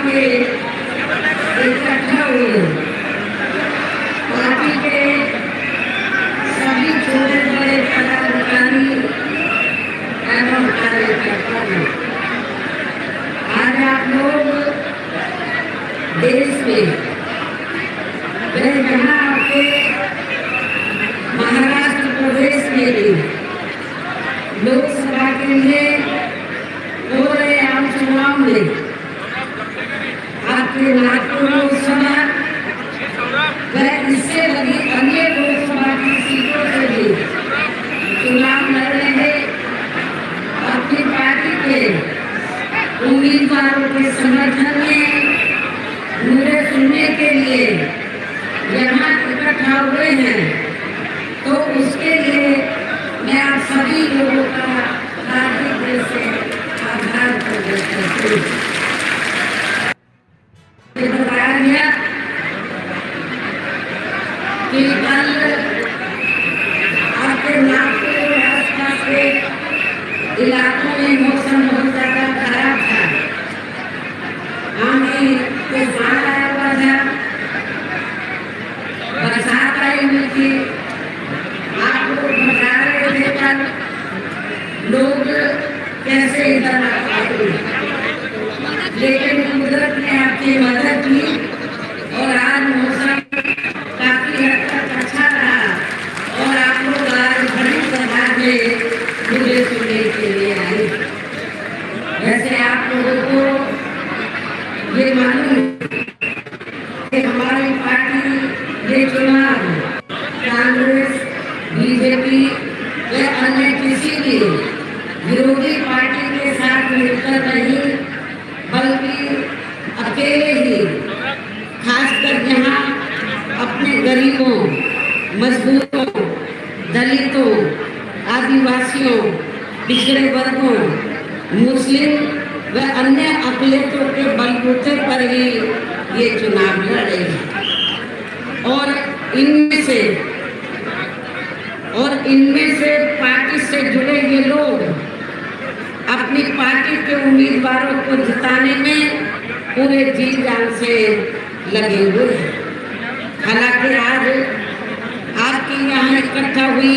के इकट्ठा हुए। पार्टी के सभी छोटे बड़े पदाधिकारी एवं कार्यकर्ता हैं। आज आप लोग देश में जहाँ आपके महाराष्ट्र प्रदेश में भी लोकसभा के लिए हो रहे आम चुनाव में आपके नागपुर लोकसभा व इससे लगी अन्य लोकसभा की सीटों से भी चुनाव लड़ रहे अपनी पार्टी के उम्मीदवारों के समर्थन में मुझे सुनने के लिए यहाँ इकट्ठा हुए हैं, तो उसके लिए मैं आप सभी लोगों का हार्दिक दिल से आभार प्रकट करती हूँ। बताया गया कि कल आपके नागपुर और आसपास के इलाकों में मौसम बहुत ज्यादा खराब था। आंधी तूफान आया हुआ था, बरसात आई हुई थी। आप लोग बता रहे थे कल लोग कैसे इधर आ पाते, लेकिन कुदरत ने आपकी मदद की और आज मौसम काफी हद तक अच्छा रहा और आप लोग आज बड़ी सभा में मुझे सुनने के लिए आए। वैसे आप लोगों को ये मालूम कि हमारी पार्टी ये चुनाव कांग्रेस, बीजेपी या अन्य किसी भी विरोधी पार्टी के साथ मिलकर नहीं, बल्कि अकेले ही, खासकर जहाँ अपने गरीबों, मजदूरों, दलितों, आदिवासियों, पिछड़े वर्गों, मुस्लिम व अन्य अकलियतों के बलबूते पर ही ये चुनाव लड़े हैं। और इनमें से पार्टी से जुड़े ये लोग अपनी पार्टी के उम्मीदवारों को जिताने में पूरे जी जान से लगे हुए हैं। हालांकि आज आपकी यहाँ इकट्ठा हुई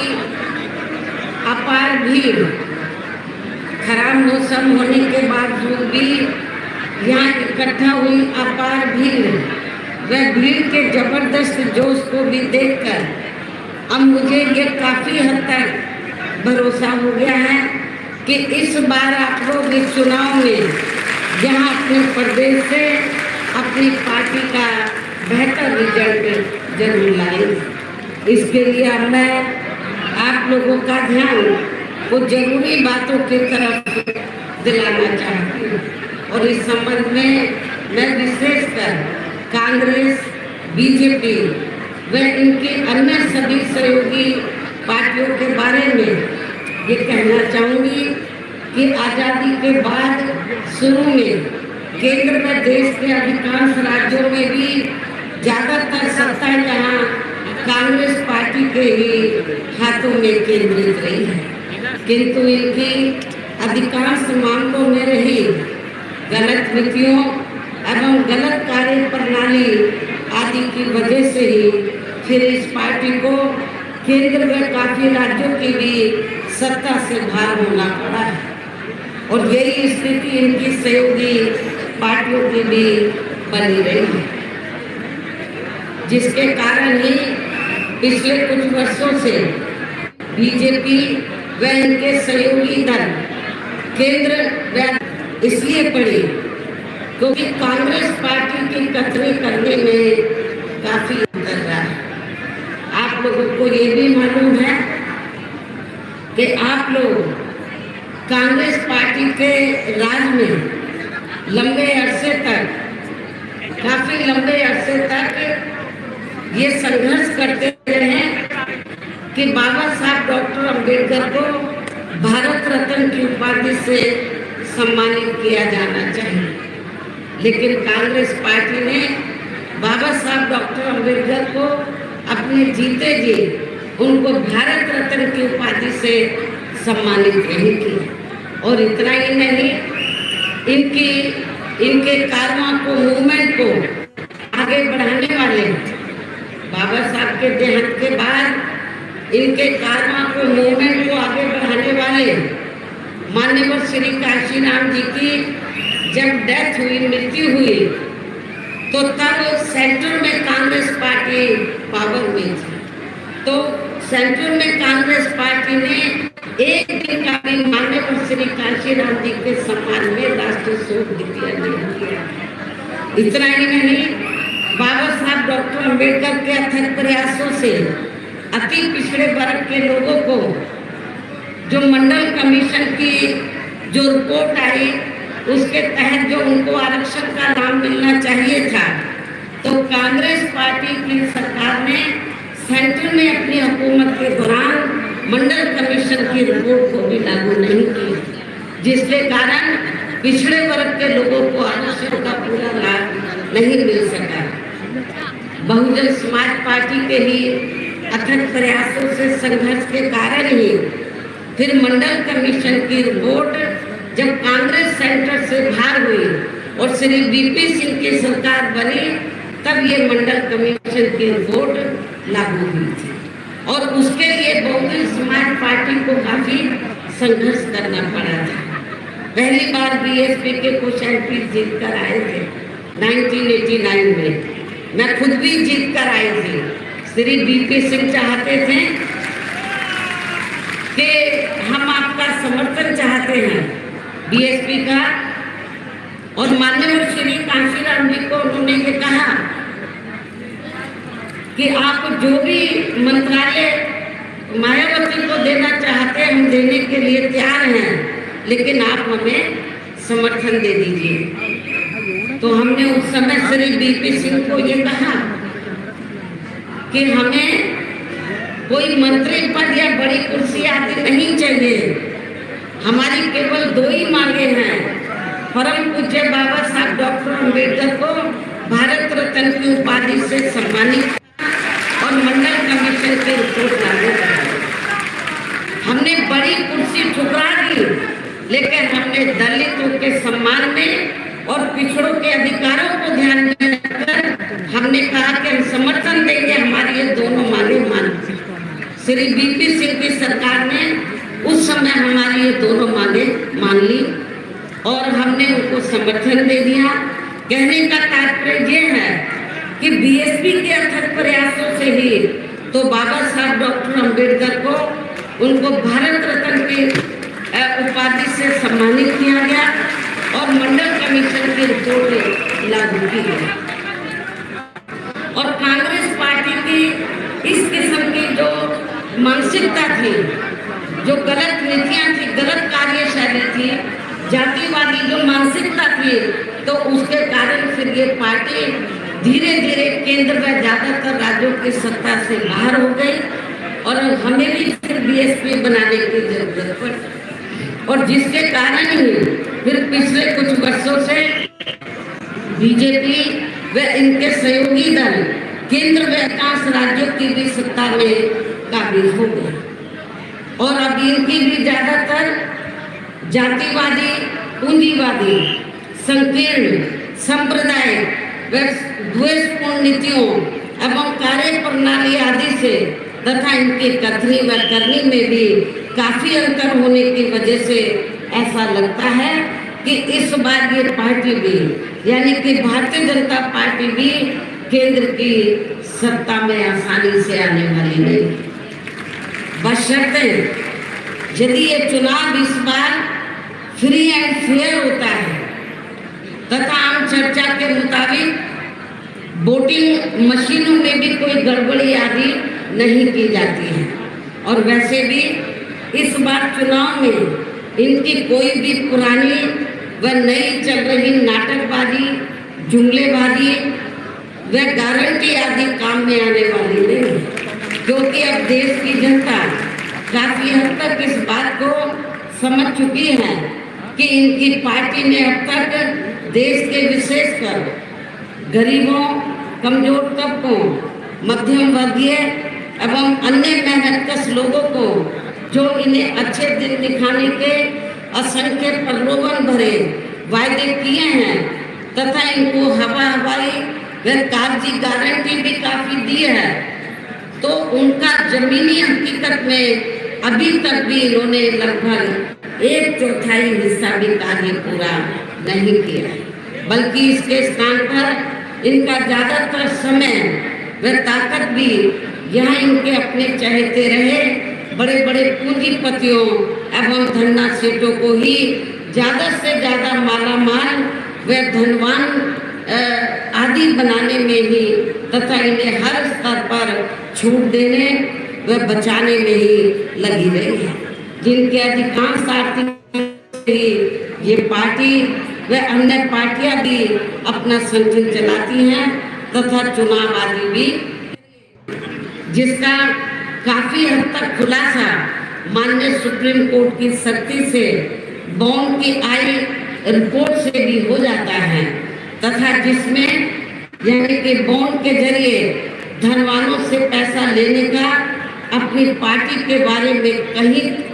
अपार भीड़, खराब मौसम होने के बावजूद भी यहाँ इकट्ठा हुई अपार भीड़, वह भीड़ के जबरदस्त जोश को भी देखकर अब मुझे ये काफी हद तक भरोसा हो गया है कि इस बार आप लोग इस चुनाव में जहाँ अपने प्रदेश से अपनी पार्टी का बेहतर रिजल्ट जरूर लाएंगे। इसके लिए अब मैं आप लोगों का ध्यान कुछ जरूरी बातों की तरफ दिलाना चाहती हूँ और इस संबंध में मैं विशेषकर कांग्रेस, बीजेपी व इनकी अन्य सभी सहयोगी पार्टियों के बारे में ये कहना चाहूँगी कि आज़ादी के बाद शुरू में केंद्र में देश के अधिकांश राज्यों में भी ज़्यादातर सत्ता यहाँ कांग्रेस पार्टी के ही हाथों में केंद्रित रही है, किंतु इनकी अधिकांश मामलों में रही गलत नीतियों एवं गलत कार्य प्रणाली आदि की वजह से ही फिर इस पार्टी को केंद्र में काफी राज्यों की भी सत्ता से भार होना पड़ा है और यही स्थिति इनकी सहयोगी पार्टियों की भी बनी रही है, जिसके कारण ही पिछले कुछ वर्षों से बीजेपी व इनके सहयोगी दल केंद्र इसलिए पड़ी क्योंकि कांग्रेस पार्टी की कटनी करने में काफी अंतर रहा है। आप लोगों को ये भी मालूम है कि आप लोग कांग्रेस पार्टी के राज में काफी लंबे अरसे तक ये संघर्ष करते रहे कि बाबा साहब डॉक्टर अंबेडकर को भारत रत्न की उपाधि से सम्मानित किया जाना चाहिए, लेकिन कांग्रेस पार्टी ने बाबा साहब डॉक्टर अंबेडकर को अपने जीते जी उनको भारत रत्न की उपाधि से सम्मानित नहीं किया। और इतना ही नहीं, इनकी इनके कारवां को, मूवमेंट को आगे बढ़ाने वाले, बाबा साहब के देहांत के बाद इनके कारवां को, मूवमेंट को आगे बढ़ाने वाले माननीय श्री काशीराम जी की जब डेथ हुई, मृत्यु हुई, तो तब सेंट्रल में कांग्रेस पार्टी पावर में थी। तो सेंट्रल में कांग्रेस पार्टी ने एक दिन का भी माननीय श्री काशीराम जी के सम्मान में राष्ट्रीय शोक डिक्लेयर नहीं किया। इतना ही नहीं, बाबा साहब डॉक्टर अंबेडकर के अथक प्रयासों से अति पिछड़े वर्ग के लोगों को जो मंडल कमीशन की जो रिपोर्ट आई, उसके तहत जो उनको आरक्षण का लाभ मिलना चाहिए था, तो कांग्रेस पार्टी की सरकार ने सेंट्रल में अपनी हुकूमत के दौरान मंडल कमीशन की रिपोर्ट को भी लागू नहीं की, जिसके कारण पिछड़े वर्ग के लोगों को आरक्षण का पूरा लाभ नहीं मिल सका। बहुजन समाज पार्टी के ही अथक प्रयासों से, संघर्ष के कारण ही फिर मंडल कमीशन की रिपोर्ट जब कांग्रेस सेंटर से बाहर हुई और श्री वीपी सिंह की सरकार बनी, तब ये मंडल कमीशन की रिपोर्ट लागू हुई थी और उसके लिए बहुजन समाज पार्टी को काफी संघर्ष करना पड़ा था। पहली बार बीएसपी के कुछ एमपी जीत कर आए थे 1989 में, मैं खुद भी जीत कर आई थी। श्री वीपी सिंह चाहते थे कि हम आपका समर्थन चाहते हैं बीएसपी का, और माननीय श्री काशीराम जी को उन्होंने ये कहा कि आप जो भी मंत्रालय मायावती को देना चाहते हैं हम देने के लिए तैयार हैं, लेकिन आप हमें समर्थन दे दीजिए। तो हमने उस समय श्री वीपी सिंह को ये कहा कि हमें कोई मंत्री पद या बड़ी कुर्सी आदि नहीं चाहिए, हमारी केवल दो ही मांगे हैं, परम पूज्य बाबा साहब डॉक्टर अंबेडकर को भारत रत्न की उपाधि से सम्मानित और मंडल कमीशन की रिपोर्ट लागू कराई। हमने बड़ी कुर्सी ठुकरा दी, लेकिन हमने दलितों के सम्मान में और पिछड़ों के अधिकारों को ध्यान में रखकर हमने कहा कि हम समर्थन देंगे, हमारी ये दोनों मांगे मानी। श्री वीपी सिंह की सरकार ने उस समय हमारी ये दोनों मांगे मान ली और हमने उनको समर्थन दे दिया। कहने का तात्पर्य ये है कि बीएसपी के अथक प्रयासों से ही तो बाबा साहब डॉक्टर अंबेडकर को उनको भारत रत्न की उपाधि से सम्मानित किया गया और मंडल कमीशन की रिपोर्ट लागू की गई। और कांग्रेस पार्टी की इस किस्म की जो मानसिकता थी, जो गलत नीतियां थी, गलत कार्यशैली थी, जातिवादी जो मानसिकता थी, तो उसके कारण फिर ये पार्टी धीरे धीरे केंद्र में ज्यादातर राज्यों की सत्ता से बाहर हो गई और हमें भी फिर बीएसपी बनाने की जरूरत पड़ी। और जिसके कारण ही फिर पिछले कुछ वर्षों से बीजेपी व इनके सहयोगी दल केंद्र में अधिकांश राज्यों की भी सत्ता में काबिज हो गए और अब इनकी भी ज्यादातर जातिवादी, पूंजीवादी, संकीर्ण, सांप्रदायिक व द्वेषपूर्ण नीतियों एवं कार्य प्रणाली आदि से तथा इनकी कथनी व करनी में भी काफी अंतर होने की वजह से ऐसा लगता है कि इस बार ये पार्टी भी यानी कि भारतीय जनता पार्टी भी केंद्र की सत्ता में आसानी से आने वाली नहीं, बशर्ते यदि ये चुनाव इस बार फ्री एंड फेयर होता है तथा आम चर्चा के मुताबिक वोटिंग मशीनों में भी कोई गड़बड़ी आदि नहीं की जाती है। और वैसे भी इस बार चुनाव में इनकी कोई भी पुरानी व नई चल रही नाटकबाजी, जुमलेबाजी व गारंटी आदि काम में आने वाली नहीं, क्योंकि अब देश की जनता काफी हद तक इस बात को समझ चुकी है कि इनकी पार्टी ने अब तक देश के विशेषकर गरीबों, कमजोर तबकों, मध्यम वर्गीय एवं अन्य मेहनतकश लोगों को जो इन्हें अच्छे दिन दिखाने के असंख्य प्रलोभन भरे वायदे किए हैं, तथा इनको हवाई व कागजी गारंटी भी काफी दी है, तो उनका जमीनी हकीकत में अभी तक भी इन्होंने लगभग 1/4 हिस्सा भी कार्य पूरा नहीं किया है, बल्कि इसके स्थान पर इनका ज्यादातर समय व ताकत भी यहाँ इनके अपने चहेते रहे बड़े बड़े पूंजीपतियों एवं धन्ना सेठों को ही ज्यादा से ज्यादा मालामाल व धनवान आदि बनाने में ही तथा इन्हें हर स्तर पर छूट देने व बचाने में ही लगी रही है, जिनके अधिकांश आर्थिक ये पार्टी व अन्य पार्टियां भी अपना संगठन चलाती हैं तथा चुनाव आदि भी, जिसका काफी हद तक खुलासा माननीय सुप्रीम कोर्ट की सख्ती से बॉन्ड की आई रिपोर्ट से भी हो जाता है, तथा जिसमें यानी कि बॉन्ड के जरिए धनवानों से पैसा लेने का अपनी पार्टी के बारे में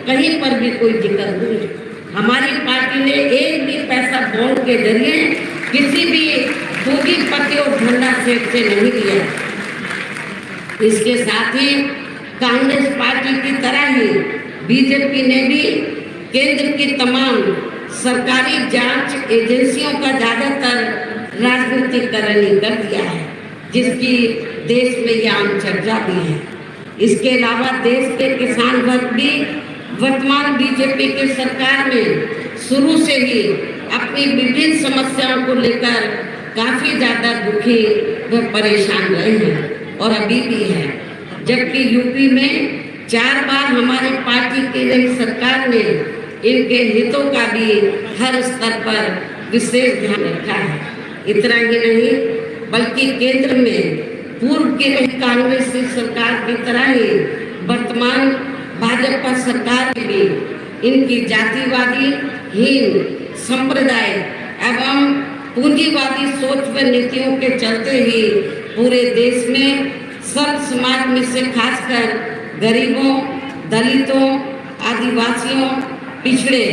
कहीं पर भी कोई जिक्र नहीं। हमारी पार्टी ने एक भी पैसा बॉन्ड के जरिए किसी भी पूंजीपति और धन्ना सेठ से नहीं लिया। इसके साथ ही कांग्रेस पार्टी की तरह ही बीजेपी ने भी केंद्र की तमाम सरकारी जांच एजेंसियों का ज्यादातर राजनीतिकरण कर दिया है, जिसकी देश में यह आम चर्चा भी है। इसके अलावा देश के किसान वर्ग भी वर्तमान बीजेपी की सरकार में शुरू से ही अपनी विभिन्न समस्याओं को लेकर काफी ज्यादा दुखी व परेशान रहे हैं और अभी भी है, जबकि यूपी में 4 बार हमारी पार्टी की नई सरकार ने इनके हितों का भी हर स्तर पर विशेष ध्यान रखा है। इतना ही नहीं बल्कि केंद्र में पूर्व की कांग्रेसी सरकार की तरह ही वर्तमान भाजपा सरकार भी इनकी जातिवादी हीन संप्रदाय एवं पूंजीवादी सोच व नीतियों के चलते ही पूरे देश में सर्व समाज में से खासकर गरीबों, दलितों, आदिवासियों, पिछड़े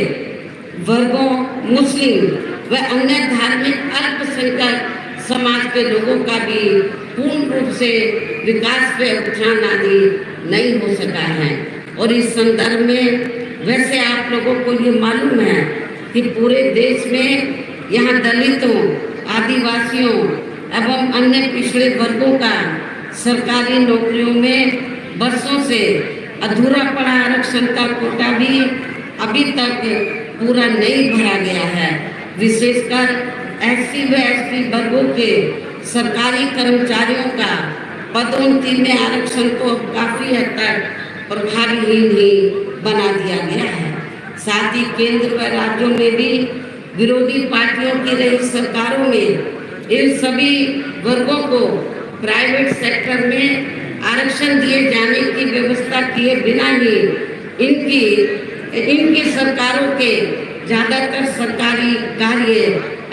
वर्गों, मुस्लिम व अन्य धार्मिक अल्पसंख्यक समाज के लोगों का भी पूर्ण रूप से विकास व उत्थान आदि नहीं हो सका है। और इस संदर्भ में वैसे आप लोगों को ये मालूम है कि पूरे देश में यहाँ दलितों, आदिवासियों एवं अन्य पिछड़े वर्गों का सरकारी नौकरियों में वर्षों से अधूरा पड़ा आरक्षण का कोटा भी अभी तक पूरा नहीं भरा गया है। विशेषकर एससी व एसटी वर्गों के सरकारी कर्मचारियों का पदोन्नति में आरक्षण को काफी हद तक प्रभावहीन ही बना दिया गया है। साथ ही केंद्र व राज्यों में भी विरोधी पार्टियों की रही सरकारों में इन सभी वर्गों को प्राइवेट सेक्टर में आरक्षण दिए जाने की व्यवस्था किए बिना ही इनकी सरकारों के ज्यादातर सरकारी कार्य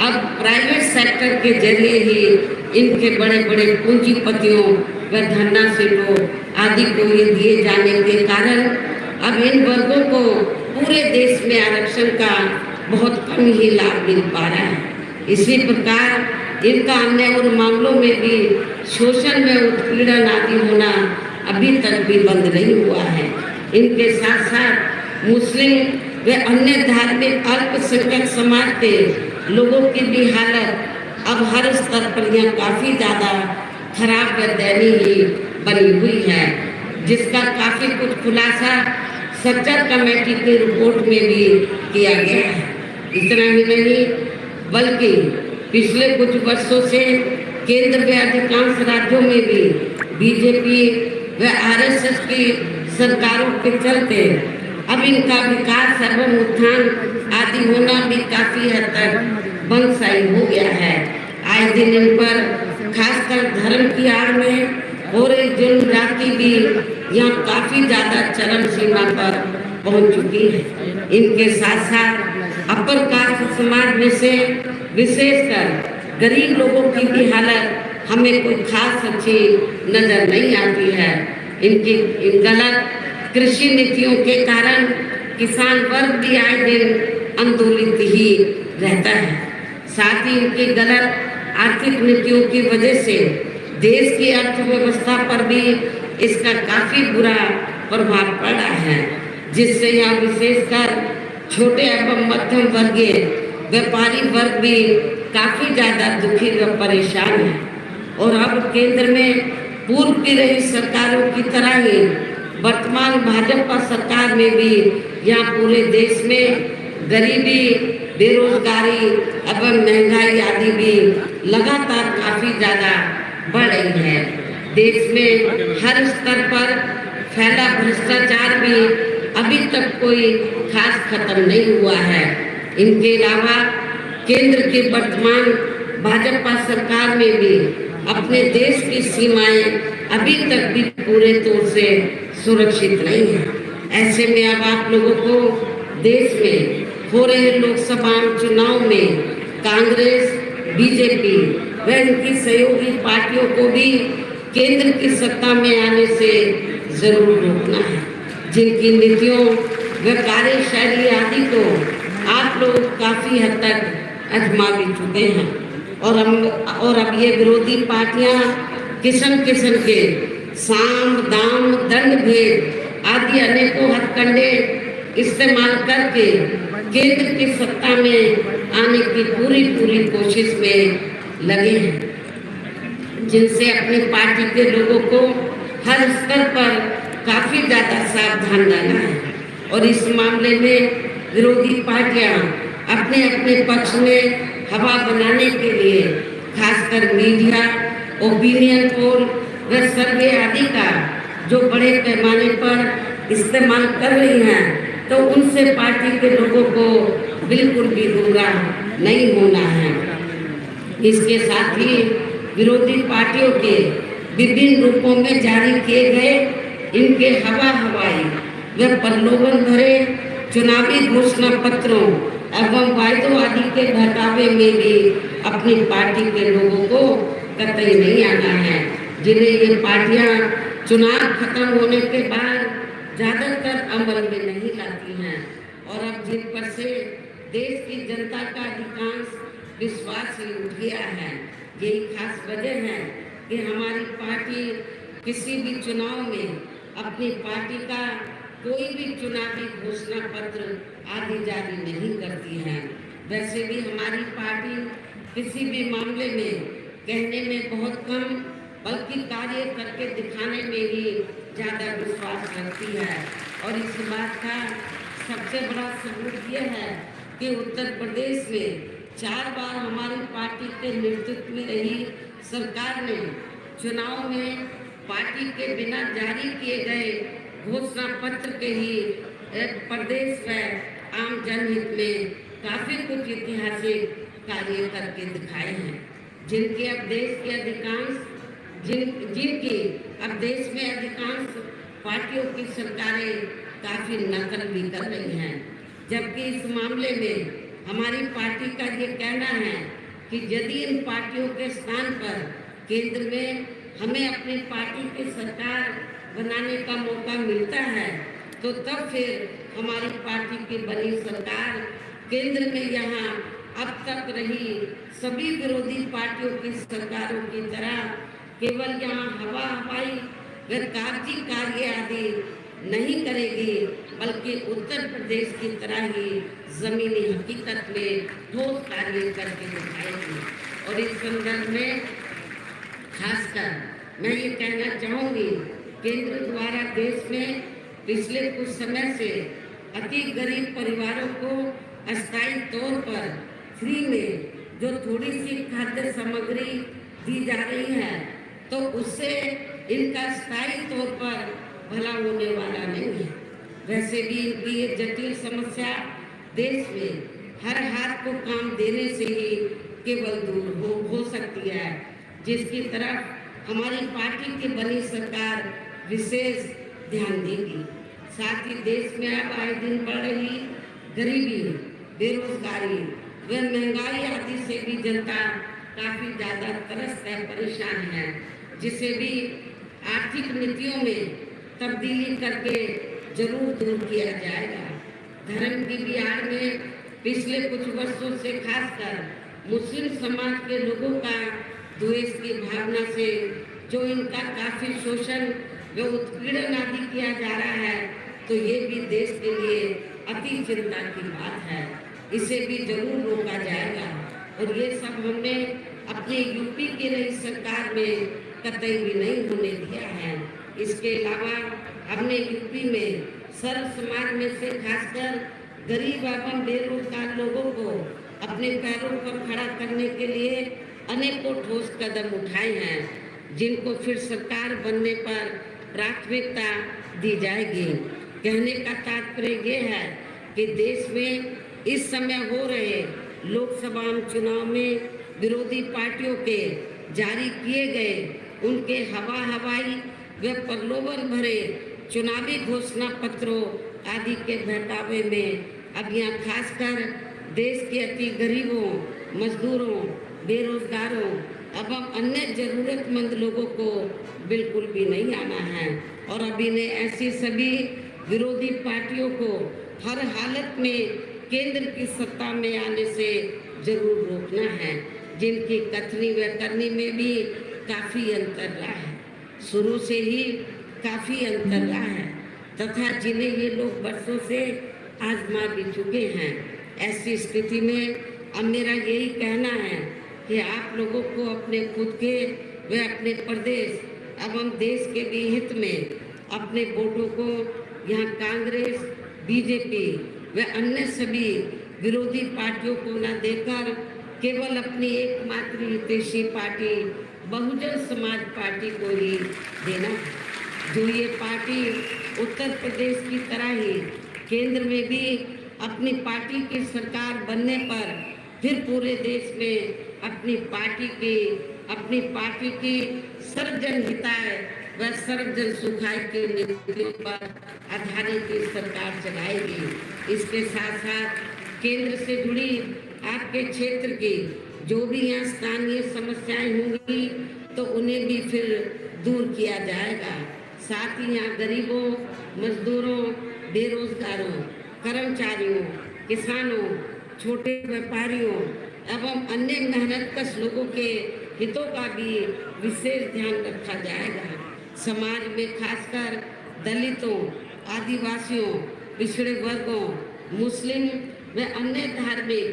अब प्राइवेट सेक्टर के जरिए ही इनके बड़े बड़े पूंजीपतियों व धन्ना सेठों आदि को ये दिए जाने के कारण अब इन वर्गों को पूरे देश में आरक्षण का बहुत कम ही लाभ मिल पा रहा है। इसी प्रकार इनका अन्य और मामलों में भी शोषण व उत्पीड़न आदि होना अभी तक भी बंद नहीं हुआ है। इनके साथ साथ मुस्लिम व अन्य धार्मिक अल्पसंख्यक समाज के लोगों की भी हालत अब हर स्तर पर यह काफी ज्यादा खराब व दयनीय बनी हुई है, जिसका काफी कुछ खुलासा सच्चर कमेटी की रिपोर्ट में भी किया गया है। इतना ही नहीं बल्कि पिछले कुछ वर्षों से केंद्र व अधिकांश राज्यों में भी बीजेपी व आरएसएस की सरकारों के चलते अब इनका विकास एवं उत्थान आदि होना भी काफी हद तक बंदशाई हो गया है। आए दिन इन पर खासकर धर्म की आड़ में हो रही जुल्म जाति भी यहाँ काफी ज्यादा चरम सीमा पर पहुंच चुकी है। इनके साथ साथ अपर कास्ट समाज में से विशेषकर गरीब लोगों की भी हालत हमें कोई खास अच्छी नजर नहीं आती है। इनकी गलत कृषि नीतियों के कारण किसान वर्ग भी आए दिन आंदोलित ही रहता है। साथ ही इनकी गलत आर्थिक नीतियों की वजह से देश की अर्थव्यवस्था पर भी इसका काफी बुरा प्रभाव पड़ा है, जिससे यहाँ विशेषकर छोटे एवं मध्यम वर्गीय व्यापारी वर्ग भी काफी ज्यादा दुखी व परेशान है। और अब केंद्र में पूर्व की रही सरकारों की तरह ही वर्तमान भाजपा सरकार में भी यहाँ पूरे देश में गरीबी, बेरोजगारी एवं महंगाई आदि भी लगातार काफी ज्यादा बढ़ रही है। देश में हर स्तर पर फैला भ्रष्टाचार भी अभी तक कोई खास खत्म नहीं हुआ है। इनके अलावा केंद्र की वर्तमान भाजपा सरकार में भी अपने देश की सीमाएं अभी तक भी पूरे तौर से सुरक्षित नहीं है। ऐसे में अब आप लोगों को देश में हो रहे लोकसभा चुनाव में कांग्रेस, बीजेपी व इनकी सहयोगी पार्टियों को भी केंद्र की सत्ता में आने से जरूर रोकना है, जिनकी नीतियों व कार्यशैली आदि को आप लोग काफी हद तक आजमा भी चुके हैं। और अब ये विरोधी पार्टियां किस्म किस्म के साम, दाम, दंड भेद आदि अनेकों हथकंडे इस्तेमाल करके केंद्र की सत्ता में आने की पूरी कोशिश में लगे हैं, जिनसे अपनी पार्टी के लोगों को हर स्तर पर काफी ज्यादा सावधान रहना है। और इस मामले में विरोधी पार्टियां अपने अपने पक्ष में हवा बनाने के लिए खासकर मीडिया, ओपिनियन पोल व सर्वे आदि का जो बड़े पैमाने पर इस्तेमाल कर रही हैं, तो उनसे पार्टी के लोगों को बिल्कुल भी गुमराह नहीं होना है। इसके साथ ही विरोधी पार्टियों के विभिन्न रूपों में जारी किए गए इनके हवाई व प्रलोभन भरे चुनावी घोषणा पत्रों एवं वायदों आदि के बहकावे में भी अपनी पार्टी के लोगों को कतई नहीं आना है, जिन्हें ये पार्टियां चुनाव खत्म होने के बाद ज्यादातर अमल में नहीं लाती हैं। और अब जिन पर से देश की जनता का अधिकांश विश्वास ही उठ गया है, यही खास वजह है कि हमारी पार्टी किसी भी चुनाव में अपनी पार्टी का कोई भी चुनावी घोषणा पत्र आदि जारी नहीं करती है। वैसे भी हमारी पार्टी किसी भी मामले में कहने में बहुत कम बल्कि कार्य करके दिखाने में ही ज़्यादा विश्वास रखती है। और इस बात का सबसे बड़ा सबूत यह है कि उत्तर प्रदेश में 4 बार हमारी पार्टी के नेतृत्व में रही सरकार ने चुनाव में पार्टी के बिना जारी किए गए घोषणा पत्र के ही प्रदेश व आम जनहित में काफी कुछ ऐतिहासिक कार्य करके दिखाए हैं, जिनकी अब देश में अधिकांश पार्टियों की सरकारें काफी नकल भी कर रही हैं। जबकि इस मामले में हमारी पार्टी का ये कहना है कि यदि इन पार्टियों के स्थान पर केंद्र में हमें अपनी पार्टी की सरकार बनाने का मौका मिलता है, तो तब फिर हमारी पार्टी की बनी सरकार केंद्र में यहाँ अब तक रही सभी विरोधी पार्टियों की सरकारों की तरह केवल यहाँ हवाई व कागजी कार्य आदि नहीं करेगी, बल्कि उत्तर प्रदेश की तरह ही जमीनी हकीकत में ठोस कार्य करके दिखाएगी। और इस संदर्भ में खासकर मैं ये कहना चाहूँगी, केंद्र द्वारा देश में पिछले कुछ समय से अति गरीब परिवारों को अस्थायी तौर पर फ्री में जो थोड़ी सी खाद्य सामग्री दी जा रही है, तो उससे इनका स्थायी तौर पर भला होने वाला नहीं है। वैसे भी इनकी ये जटिल समस्या देश में हर हाथ को काम देने से ही केवल दूर हो सकती है, जिसकी तरफ हमारी पार्टी की बनी सरकार विशेष ध्यान देगी। साथ ही देश में अब आए दिन बढ़ रही गरीबी, बेरोजगारी व महंगाई आदि से भी जनता काफी ज्यादा त्रस्त है, परेशान है, जिसे भी आर्थिक नीतियों में तब्दीली करके जरूर दूर किया जाएगा। धर्म की भी आड़ में पिछले कुछ वर्षों से खासकर मुस्लिम समाज के लोगों का द्वेष की भावना से जो इनका काफी शोषण व उत्पीड़न आदि किया जा रहा है, तो ये भी देश के लिए अति चिंता की बात है। इसे भी जरूर रोका जाएगा और ये सब हमने अपने यूपी की नई सरकार में कतई भी नहीं होने दिया है। इसके अलावा हमने यूपी में सर्व समाज में से खासकर गरीब एवं बेरोजगार लोगों को अपने पैरों पर खड़ा करने के लिए अनेकों ठोस कदम उठाए हैं, जिनको फिर सरकार बनने पर प्राथमिकता दी जाएगी। कहने का तात्पर्य ये है कि देश में इस समय हो रहे लोकसभा चुनाव में विरोधी पार्टियों के जारी किए गए उनके हवाई व प्रलोभन भरे चुनावी घोषणा पत्रों आदि के बहकावे में अब यहाँ खासकर देश के अति गरीबों, मजदूरों, बेरोजगारों एवं अन्य जरूरतमंद लोगों को बिल्कुल भी नहीं आना है। और अभी ने ऐसी सभी विरोधी पार्टियों को हर हालत में केंद्र की सत्ता में आने से जरूर रोकना है, जिनकी कथनी व करनी में भी काफ़ी अंतर रहा है, शुरू से ही काफ़ी अंतर रहा है तथा जिन्हें ये लोग वर्षों से आजमा भी चुके हैं। ऐसी स्थिति में अब मेरा यही कहना है कि आप लोगों को अपने खुद के व अपने प्रदेश एवं देश के भी हित में अपने वोटों को यहाँ कांग्रेस, बीजेपी व अन्य सभी विरोधी पार्टियों को न देकर केवल अपनी एकमात्र हितैषी पार्टी बहुजन समाज पार्टी को ही देना, जो ये पार्टी उत्तर प्रदेश की तरह ही केंद्र में भी अपनी पार्टी की सरकार बनने पर फिर पूरे देश में अपनी पार्टी की सर्वजन हिताय व सर्वजन सुखाय के नीतियों पर आधारित सरकार चलाएगी। इसके साथ साथ केंद्र से जुड़ी आपके क्षेत्र की जो भी यहाँ स्थानीय समस्याएं होंगी तो उन्हें भी फिर दूर किया जाएगा। साथ ही यहाँ गरीबों, मजदूरों, बेरोजगारों, कर्मचारियों, किसानों, छोटे व्यापारियों एवं अन्य मेहनतकश लोगों के हितों का भी विशेष ध्यान रखा जाएगा। समाज में खासकर दलितों, आदिवासियों, पिछड़े वर्गों, मुस्लिम व अन्य धार्मिक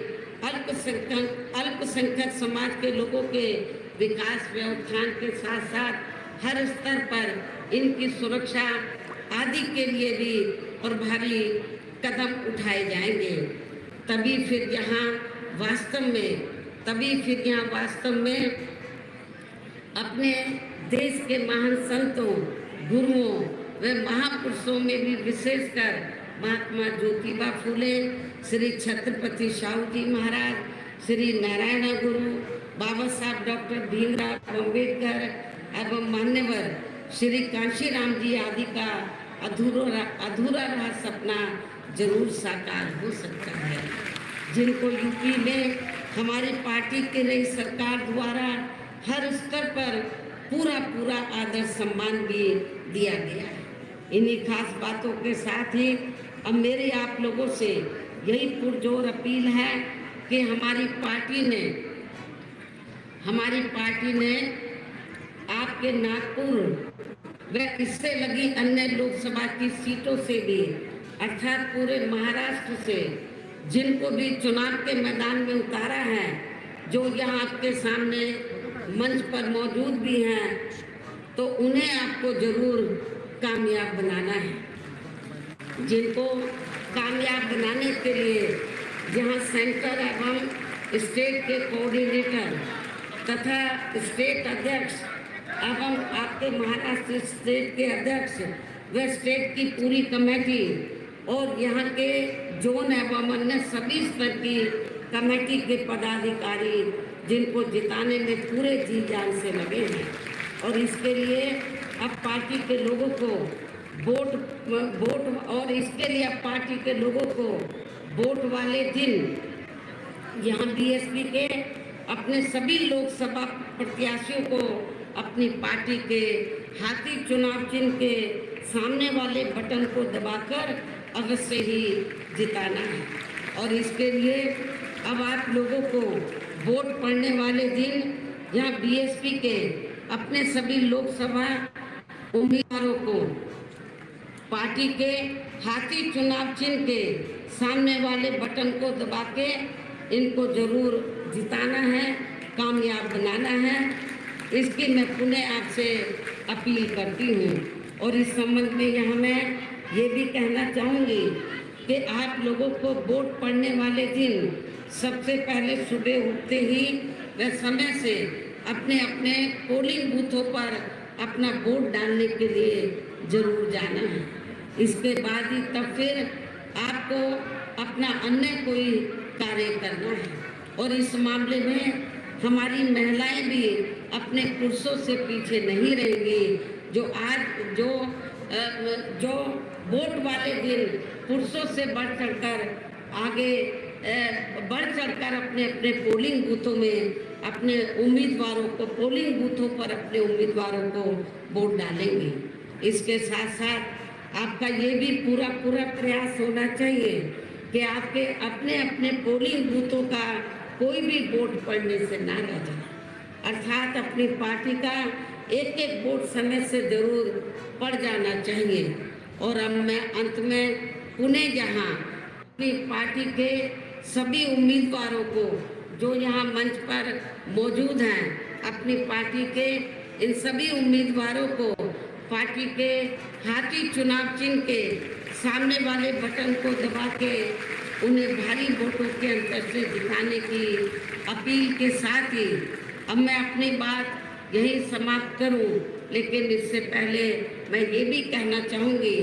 अल्पसंख्यक समाज के लोगों के विकास व उत्थान के साथ साथ हर स्तर पर इनकी सुरक्षा आदि के लिए भी प्रभावी कदम उठाए जाएंगे। तभी फिर यहाँ वास्तव में अपने देश के महान संतों, गुरुओं व महापुरुषों में भी विशेषकर महात्मा ज्योतिबा फूले, श्री छत्रपति शाहू जी महाराज, श्री नारायण गुरु, बाबा साहब डॉक्टर भीमराव अम्बेडकर एवं मान्यवर श्री कांशीराम जी आदि का अधूरा रहा सपना जरूर साकार हो सकता है, जिनको यूपी में हमारी पार्टी की नई सरकार द्वारा हर स्तर पर पूरा आदर सम्मान भी दिया गया है। इन्हीं खास बातों के साथ ही अब मेरी आप लोगों से यही पुरजोर अपील है कि हमारी पार्टी ने आपके नागपुर व इससे लगी अन्य लोकसभा की सीटों से भी अर्थात पूरे महाराष्ट्र से जिनको भी चुनाव के मैदान में उतारा है, जो यहाँ आपके सामने मंच पर मौजूद भी हैं, तो उन्हें आपको जरूर कामयाब बनाना है। जिनको कामयाब बनाने के लिए जहाँ सेंटर एवं स्टेट के कोऑर्डिनेटर तथा स्टेट अध्यक्ष एवं आपके महाराष्ट्र स्टेट के अध्यक्ष व स्टेट की पूरी कमेटी और यहाँ के जोन एवं अन्य सभी स्तर की कमेटी के पदाधिकारी जिनको जिताने में पूरे जी जान से लगे हैं, और इसके लिए अब पार्टी के लोगों को वोट वाले दिन यहाँ बीएसपी के अपने सभी लोकसभा प्रत्याशियों को अपनी पार्टी के हाथी चुनाव चिन्ह के सामने वाले बटन को दबाकर अवश्य ही जिताना है। और इसके लिए अब आप लोगों को वोट पड़ने वाले दिन यहाँ बीएसपी के अपने सभी लोकसभा उम्मीदवारों को पार्टी के हाथी चुनाव चिन्ह के सामने वाले बटन को दबा के इनको जरूर जिताना है, कामयाब बनाना है। इसकी मैं पुनः आपसे अपील करती हूँ। और इस संबंध में यहाँ मैं ये भी कहना चाहूँगी कि आप लोगों को वोट पड़ने वाले दिन सबसे पहले सुबह उठते ही व समय से अपने अपने पोलिंग बूथों पर अपना वोट डालने के लिए जरूर जाना है। इसके बाद ही तब फिर आपको अपना अन्य कोई कार्य करना है। और इस मामले में हमारी महिलाएं भी अपने पुरुषों से पीछे नहीं रहेंगी। जो वोट वाले दिन पुरुषों से बढ़ चढ़कर आगे बढ़ चढ़कर अपने अपने पोलिंग बूथों में अपने उम्मीदवारों को पोलिंग बूथों पर अपने उम्मीदवारों को वोट डालेंगे। इसके साथ साथ आपका ये भी पूरा प्रयास होना चाहिए कि आपके अपने अपने पोलिंग बूथों का कोई भी वोट पड़ने से ना रह जाए, अर्थात अपनी पार्टी का एक एक वोट समय से जरूर पड़ जाना चाहिए। और अब मैं अंत में पुनः जहां अपनी पार्टी के सभी उम्मीदवारों को जो यहाँ मंच पर मौजूद हैं, अपनी पार्टी के इन सभी उम्मीदवारों को पार्टी के हाथी चुनाव चिन्ह के सामने वाले बटन को दबा के उन्हें भारी वोटों के अंतर से जिताने की अपील के साथ ही अब मैं अपनी बात यही समाप्त करूं। लेकिन इससे पहले मैं ये भी कहना चाहूँगी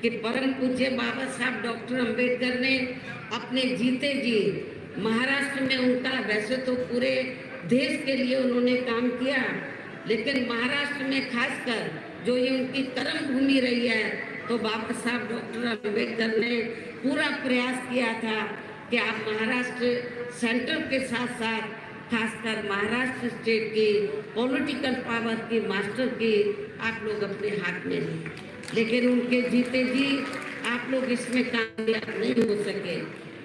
कि परम पूज्य बाबा साहब डॉक्टर अंबेडकर ने अपने जीते जी महाराष्ट्र में उनका वैसे तो पूरे देश के लिए उन्होंने काम किया, लेकिन महाराष्ट्र में खासकर जो ये उनकी कर्म भूमि रही है, तो बाबा साहब डॉक्टर अंबेडकर ने पूरा प्रयास किया था कि आप महाराष्ट्र सेंटर के साथ साथ खासकर महाराष्ट्र स्टेट की पॉलिटिकल पावर की मास्टर की आप लोग अपने हाथ में लें। लेकिन उनके जीते जी आप लोग इसमें कामयाब नहीं हो सके।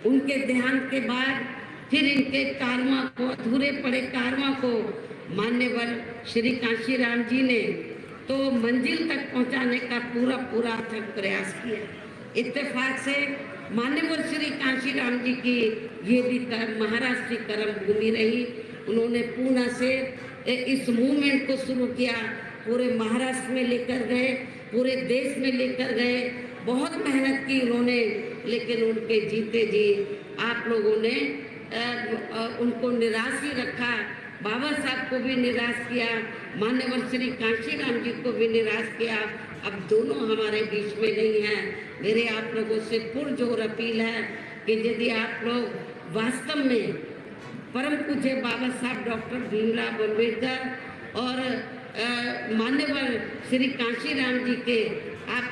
उनके देहांत के बाद फिर इनके कारवां को, अधूरे पड़े कारवां को मान्यवर श्री कांशीराम जी ने तो मंजिल तक पहुंचाने का पूरा अथक प्रयास किया। इत्तेफाक से मान्यवर श्री कांशीराम जी की ये भी महाराष्ट्र की कर्म भूमि रही। उन्होंने पूना से इस मूवमेंट को शुरू किया, पूरे महाराष्ट्र में लेकर गए, पूरे देश में लेकर गए, बहुत मेहनत की उन्होंने। लेकिन उनके जीते जी आप लोगों ने उनको निराश ही रखा। बाबा साहब को भी निराश किया, मान्यवर श्री कांशीराम जी को भी निराश किया। अब दोनों हमारे बीच में नहीं हैं। मेरे आप लोगों से पुरजोर अपील है कि यदि आप लोग वास्तव में परम पूज्य बाबा साहब डॉक्टर भीमराव अम्बेडकर और मान्यवर श्री कांशीराम जी के आप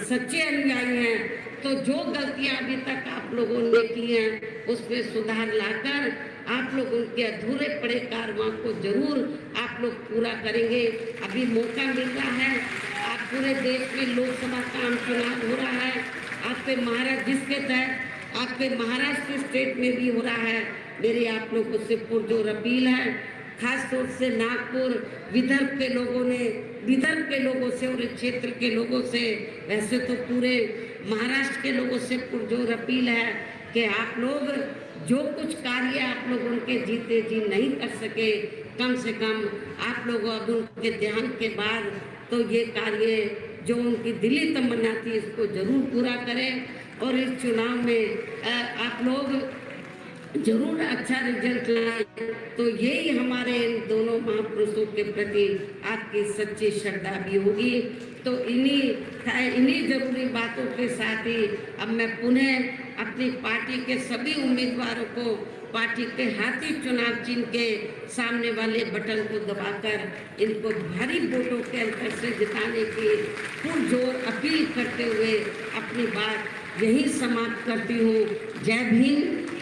सच्चे अनुयायी हैं, तो जो गलतियां अभी तक आप लोगों ने की हैं उसमें सुधार लाकर आप लोग उनके अधूरे पड़े कारवां को जरूर आप लोग पूरा करेंगे। अभी मौका मिल रहा है, आप पूरे देश में लोकसभा का चुनाव हो रहा है, आपके महाराष्ट्र जिसके तहत आपके महाराष्ट्र स्टेट में भी हो रहा है। मेरी आप लोगों से पुरजोर अपील है, खास तौर से नागपुर विदर्भ के लोगों ने, विदर्भ के लोगों से और इस क्षेत्र के लोगों से, वैसे तो पूरे महाराष्ट्र के लोगों से पुरजोर अपील है कि आप लोग जो कुछ कार्य आप लोग उनके जीते जी नहीं कर सके, कम से कम आप लोग अब उनके देहांत के बाद तो ये कार्य जो उनकी दिली तमन्ना थी इसको जरूर पूरा करें। और इस चुनाव में आप लोग जरूर अच्छा रिजल्ट लाएं। तो यही हमारे इन दोनों महापुरुषों के प्रति आपकी सच्ची श्रद्धा भी होगी। तो इन्हीं जरूरी बातों के साथ ही अब मैं पुनः अपनी पार्टी के सभी उम्मीदवारों को पार्टी के हाथी चुनाव चिन्ह के सामने वाले बटन को दबाकर इनको भारी वोटों के अंतर से जिताने की पुरजोर अपील करते हुए अपनी बात यही समाप्त करती हूँ। जय भीम,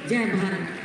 जय भारत।